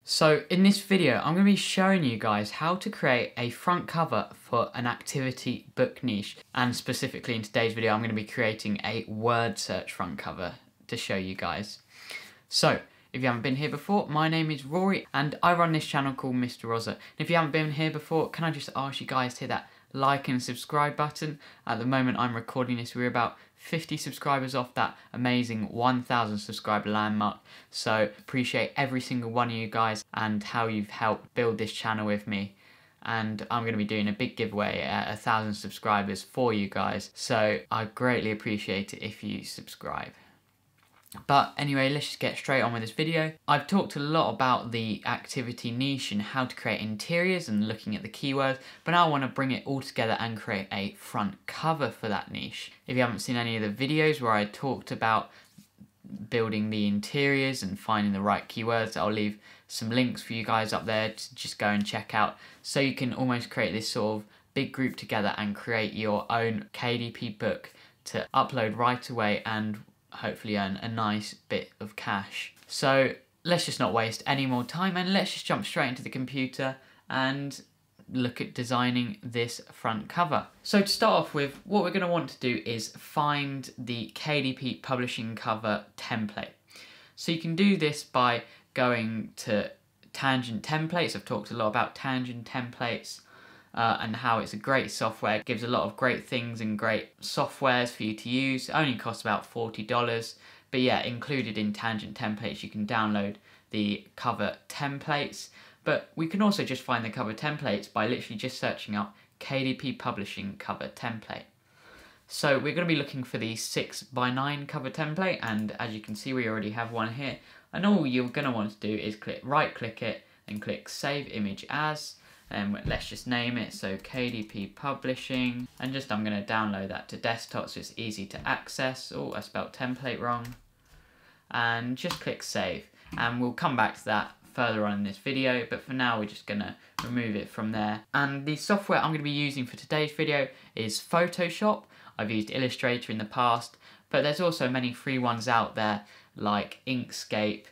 So in this video, I'm going to be showing you guys how to create a front cover for an activity book niche. And specifically in today's video, I'm going to be creating a word search front cover to show you guys. So if you haven't been here before, my name is Rory and I run this channel called Mr. Roza. And if you haven't been here before, can I just ask you guys to hit that like and subscribe button? At the moment I'm recording this, we're about 50 subscribers off that amazing 1,000 subscriber landmark. So appreciate every single one of you guys and how you've helped build this channel with me. And I'm going to be doing a big giveaway at 1,000 subscribers for you guys. So I greatly appreciate it if you subscribe. But anyway, let's just get straight on with this video. I've talked a lot about the activity niche and how to create interiors and looking at the keywords, but now I want to bring it all together and create a front cover for that niche. If you haven't seen any of the videos where I talked about building the interiors and finding the right keywords, I'll leave some links for you guys up there to just go and check out, so you can almost create this sort of big group together and create your own KDP book to upload right away and hopefully earn a nice bit of cash. So let's just not waste any more time and let's just jump straight into the computer and look at designing this front cover. So to start off with, what we're going to want to do is find the KDP publishing cover template. So you can do this by going to Tangent Templates. I've talked a lot about Tangent Templates and how it's a great software. It gives a lot of great things and great softwares for you to use. It only costs about $40, but yeah, included in Tangent Templates you can download the cover templates, but we can also just find the cover templates by literally just searching up KDP Publishing cover template. So we're going to be looking for the 6x9 cover template, and as you can see we already have one here, and all you're going to want to do is right click it and click Save Image As. And let's just name it, so KDP Publishing, and I'm going to download that to desktop so it's easy to access. Oh, I spelled template wrong. And just click Save, and we'll come back to that further on in this video, but for now we're just going to remove it from there. And the software I'm going to be using for today's video is Photoshop. I've used Illustrator in the past, but there's also many free ones out there like Inkscape,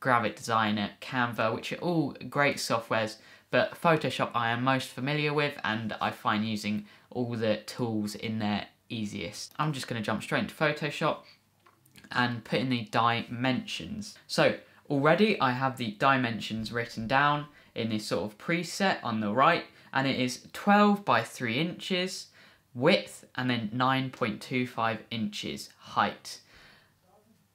Gravit Designer, Canva, which are all great softwares. But Photoshop I am most familiar with, and I find using all the tools in there easiest. I'm just going to jump straight into Photoshop and put in the dimensions. So already I have the dimensions written down in this sort of preset on the right, and it is 12 by 3 inches width and then 9.25 inches height.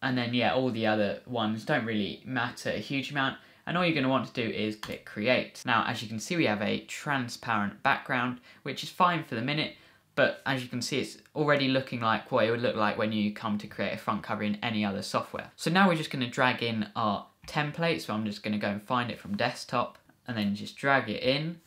And then yeah, all the other ones don't really matter a huge amount. And all you're going to want to do is click Create. Now, as you can see, we have a transparent background, which is fine for the minute, but as you can see, it's already looking like what it would look like when you come to create a front cover in any other software. So now we're just going to drag in our template. So I'm just going to go and find it from desktop and then just drag it in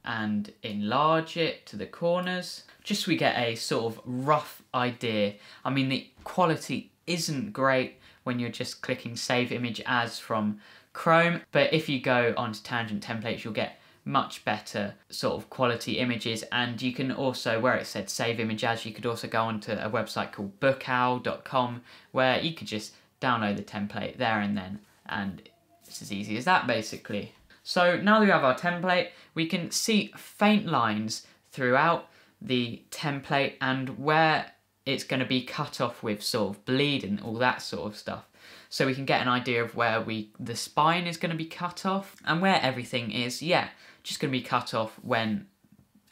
and enlarge it to the corners, just so we get a sort of rough idea. I mean, the quality isn't great when you're just clicking Save Image As from Chrome, but if you go onto Tangent Templates you'll get much better sort of quality images. And you can also, where it said Save Image As, you could also go onto a website called bookowl.com where you could just download the template there and then, and it's as easy as that basically. So now that we have our template, we can see faint lines throughout the template and where it's going to be cut off with sort of bleed and all that sort of stuff. So we can get an idea of where the spine is going to be cut off, and where everything is, yeah, just going to be cut off when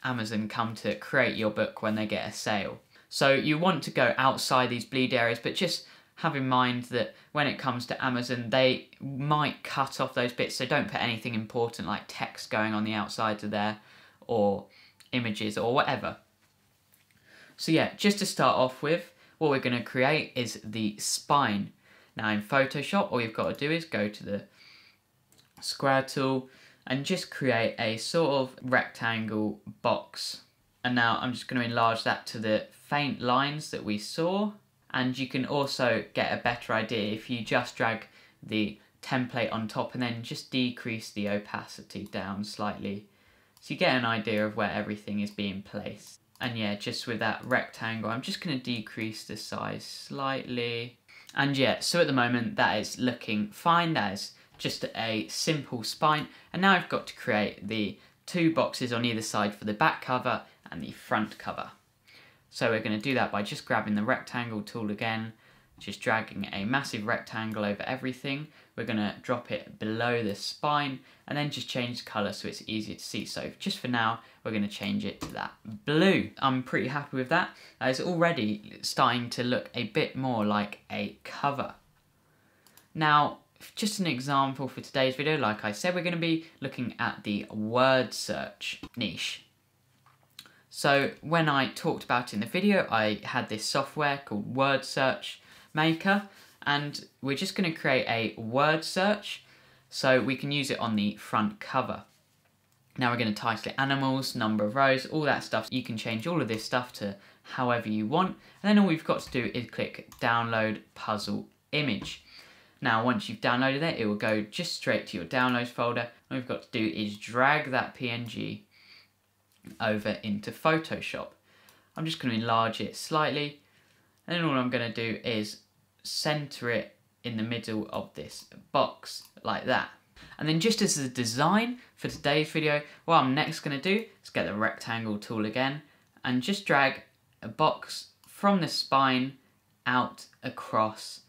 Amazon come to create your book when they get a sale. So you want to go outside these bleed areas, but just have in mind that when it comes to Amazon, they might cut off those bits, so don't put anything important like text going on the outsides of there, or images or whatever. So yeah, just to start off with, what we're going to create is the spine. Now in Photoshop, all you've got to do is go to the square tool and just create a sort of rectangle box. And now I'm just going to enlarge that to the faint lines that we saw. And you can also get a better idea if you just drag the template on top and then just decrease the opacity down slightly, so you get an idea of where everything is being placed. And yeah, just with that rectangle, I'm just going to decrease the size slightly. And yeah, so at the moment that is looking fine, that is just a simple spine. And now I've got to create the 2 boxes on either side for the back cover and the front cover. So we're going to do that by just grabbing the rectangle tool again, just dragging a massive rectangle over everything. We're going to drop it below the spine and then just change the colour so it's easier to see. So just for now, we're going to change it to that blue. I'm pretty happy with that. It's already starting to look a bit more like a cover. Now, just an example for today's video, like I said, we're going to be looking at the word search niche. So when I talked about it in the video, I had this software called Word Search Maker, and we're just going to create a word search so we can use it on the front cover. Now we're going to title it animals, number of rows, all that stuff. You can change all of this stuff to however you want, and then all we've got to do is click download puzzle image. Now once you've downloaded it, it will go just straight to your downloads folder. All we've got to do is drag that PNG over into Photoshop. I'm just going to enlarge it slightly, and then all I'm going to do is center it in the middle of this box like that. And then just as a design for today's video, what I'm next going to do is get the rectangle tool again and just drag a box from the spine out across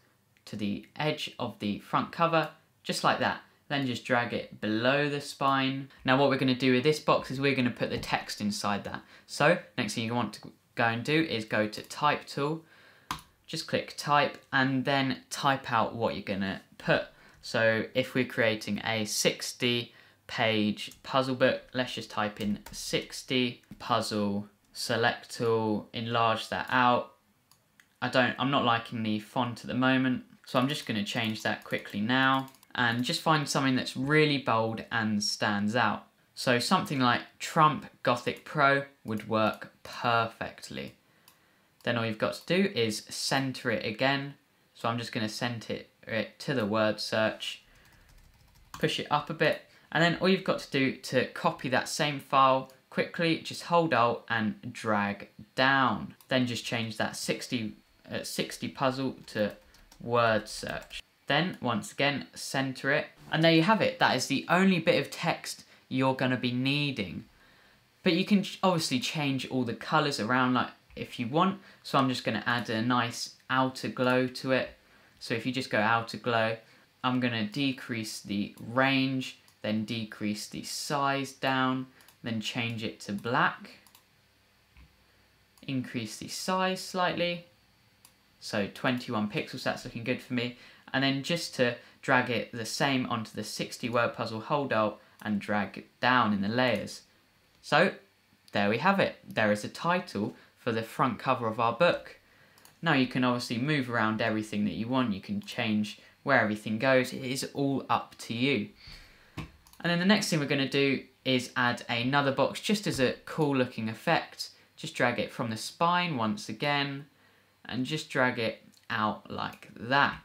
to the edge of the front cover, just like that. Then just drag it below the spine. Now what we're going to do with this box is we're going to put the text inside that. So next thing you want to go and do is go to type tool, just click type and then type out what you're going to put. So if we're creating a 60-page puzzle book, let's just type in 60 puzzle, select tool, enlarge that out. I'm not liking the font at the moment, so I'm just going to change that quickly now and just find something that's really bold and stands out. So something like Trump Gothic Pro would work perfectly. Then all you've got to do is center it again. So I'm just going to center it to the word search, push it up a bit, and then all you've got to do to copy that same file quickly, just hold Alt and drag down. Then just change that 60 puzzle to word search. Then once again center it, and there you have it. That is the only bit of text you're going to be needing. But you can obviously change all the colours around like if you want. So I'm just going to add a nice outer glow to it. So if you just go outer glow, I'm going to decrease the range, then decrease the size down, then change it to black, increase the size slightly, so 21 pixels, that's looking good for me. And then just to drag it the same onto the 60 word puzzle, hold Alt and drag it down in the layers. So there we have it. There is a title for the front cover of our book. Now you can obviously move around everything that you want. You can change where everything goes. It is all up to you. And then the next thing we're going to do is add another box just as a cool looking effect. Just drag it from the spine once again and just drag it out like that.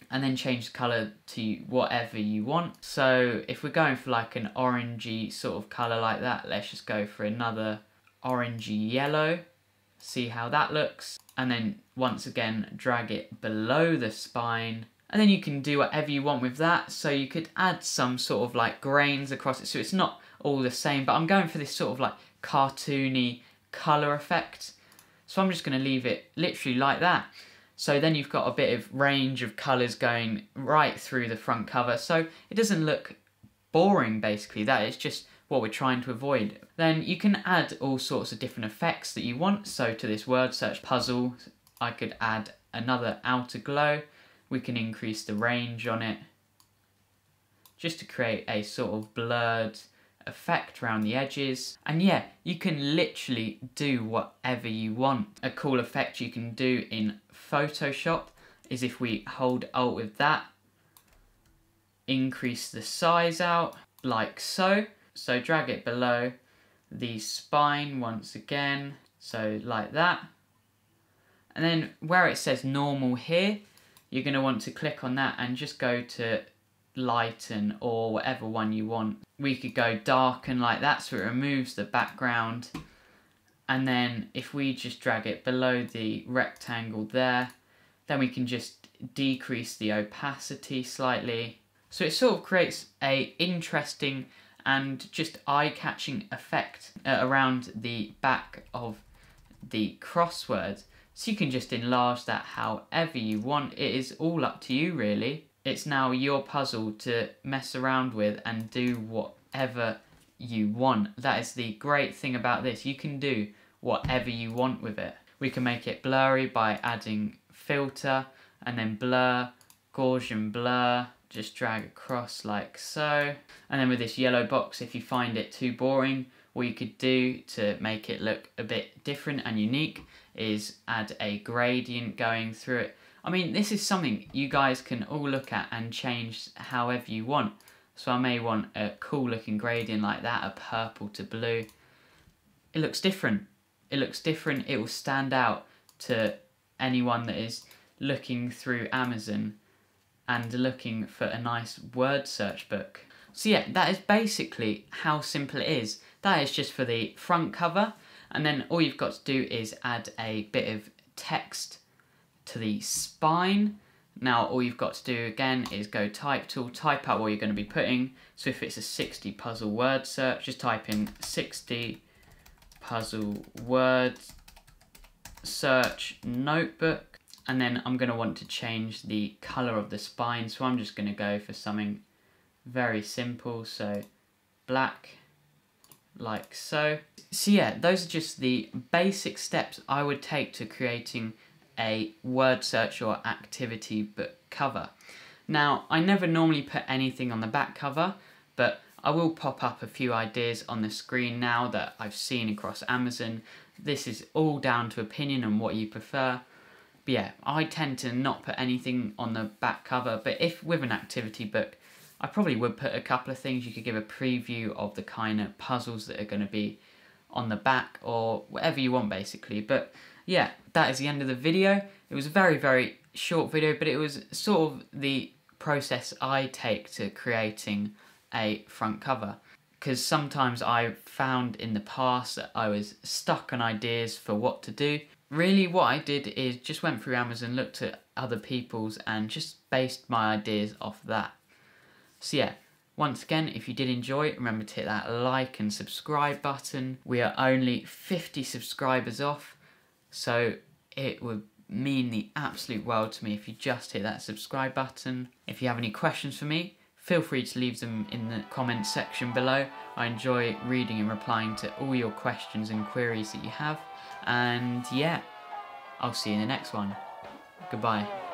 And then change the colour to whatever you want. So if we're going for like an orangey sort of colour like that, let's just go for another orangey yellow. See how that looks. And then once again drag it below the spine. And then you can do whatever you want with that. So you could add some sort of like grains across it so it's not all the same. But I'm going for this sort of like cartoony colour effect. So I'm just going to leave it literally like that. So then you've got a bit of range of colours going right through the front cover. So it doesn't look boring basically. That is just what we're trying to avoid. Then you can add all sorts of different effects that you want. So to this word search puzzle, I could add another outer glow. We can increase the range on it just to create a sort of blurred effect around the edges. And yeah, you can literally do whatever you want. A cool effect you can do in Photoshop is if we hold Alt with that, increase the size out like so. So drag it below the spine once again, so like that. And then where it says normal here, you're going to want to click on that and just go to lighten or whatever one you want. We could go darken like that so it removes the background. And then if we just drag it below the rectangle there, then we can just decrease the opacity slightly. So it sort of creates a interesting and just eye-catching effect around the back of the crossword. So you can just enlarge that however you want. It is all up to you really. It's now your puzzle to mess around with and do whatever you want. That is the great thing about this. You can do whatever you want with it. We can make it blurry by adding filter and then blur, Gaussian blur, just drag across like so. And then with this yellow box, if you find it too boring, what you could do to make it look a bit different and unique is add a gradient going through it. I mean, this is something you guys can all look at and change however you want. So I may want a cool looking gradient like that, a purple to blue. It looks different. It looks different. It will stand out to anyone that is looking through Amazon and looking for a nice word search book. So yeah, that is basically how simple it is. That is just for the front cover, and then all you've got to do is add a bit of text to the spine. Now all you've got to do again is go type tool, type out what you're going to be putting. So if it's a 60 puzzle word search, just type in 60 puzzle word search notebook, and then I'm going to want to change the colour of the spine, so I'm just going to go for something very simple, so black, like so. So yeah, those are just the basic steps I would take to creating a word search or activity book cover. Now, I never normally put anything on the back cover, but I will pop up a few ideas on the screen now that I've seen across Amazon. This is all down to opinion and what you prefer. But yeah, I tend to not put anything on the back cover, but if with an activity book, I probably would put a couple of things. You could give a preview of the kind of puzzles that are going to be on the back or whatever you want basically. But yeah, that is the end of the video. It was a very, very short video, but it was sort of the process I take to creating a front cover. Because sometimes I found in the past that I was stuck on ideas for what to do. Really what I did is just went through Amazon, looked at other people's and just based my ideas off that. So yeah, once again, if you did enjoy it, remember to hit that like and subscribe button. We are only 50 subscribers off, so it would mean the absolute world to me if you just hit that subscribe button. If you have any questions for me, feel free to leave them in the comments section below. I enjoy reading and replying to all your questions and queries that you have. And yeah, I'll see you in the next one. Goodbye.